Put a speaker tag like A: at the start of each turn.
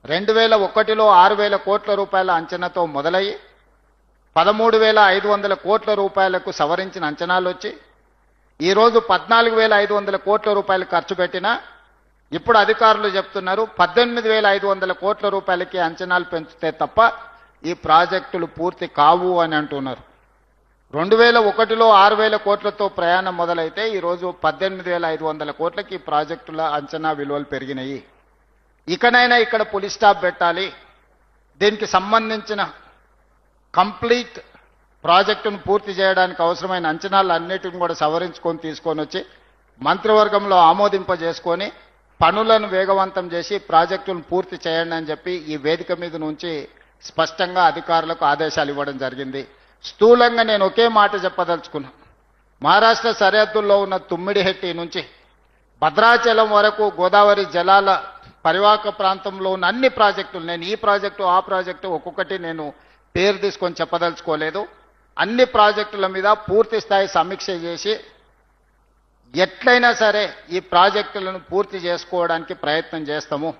A: 2001లో 6,000 కోట్ల రూపాయల అంచనాతో మొదలయ్యి 13,500 కోట్ల రూపాయలకు సవరించిన అంచనాలు వచ్చి ఈరోజు 14,500 కోట్ల రూపాయలు ఖర్చు పెట్టినా ఇప్పుడు అధికారులు చెప్తున్నారు 18,500 కోట్ల రూపాయలకి అంచనాలు పెంచితే తప్ప ఈ ప్రాజెక్టులు పూర్తి కావు అని అంటున్నారు. 2001లో 6,000 కోట్లతో ప్రయాణం మొదలైతే ఈరోజు 18,500 కోట్లకి ప్రాజెక్టుల అంచనా విలువలు పెరిగినాయి. ఇకనైనా ఇక్కడ పులి స్టాప్ పెట్టాలి. దీనికి సంబంధించిన కంప్లీట్ ప్రాజెక్టును పూర్తి చేయడానికి అవసరమైన అంచనాలు అన్నిటిని కూడా సవరించుకొని తీసుకొని వచ్చి మంత్రివర్గంలో ఆమోదింపజేసుకొని పనులను వేగవంతం చేసి ప్రాజెక్టును పూర్తి చేయండి అని చెప్పి ఈ వేదిక మీద నుంచి స్పష్టంగా అధికారులకు ఆదేశాలు ఇవ్వడం జరిగింది. స్థూలంగా నేను ఒకే మాట చెప్పదలుచుకున్నా. మహారాష్ట్ర సరిహద్దుల్లో ఉన్న తుమ్మిడిహెట్టి నుంచి భద్రాచలం వరకు గోదావరి జలాల పరివాహక ప్రాంతంలో ఉన్న అన్ని ప్రాజెక్టులు, నేను ఈ ప్రాజెక్టు ఆ ప్రాజెక్టు ఒక్కొక్కటి నేను పేరు తీసుకొని చెప్పదలుచుకోలేదు. అన్ని ప్రాజెక్టుల మీద పూర్తి స్థాయి సమీక్ష చేసి ఎట్లయినా సరే ఈ ప్రాజెక్టులను పూర్తి చేసుకోవడానికి ప్రయత్నం చేస్తాము.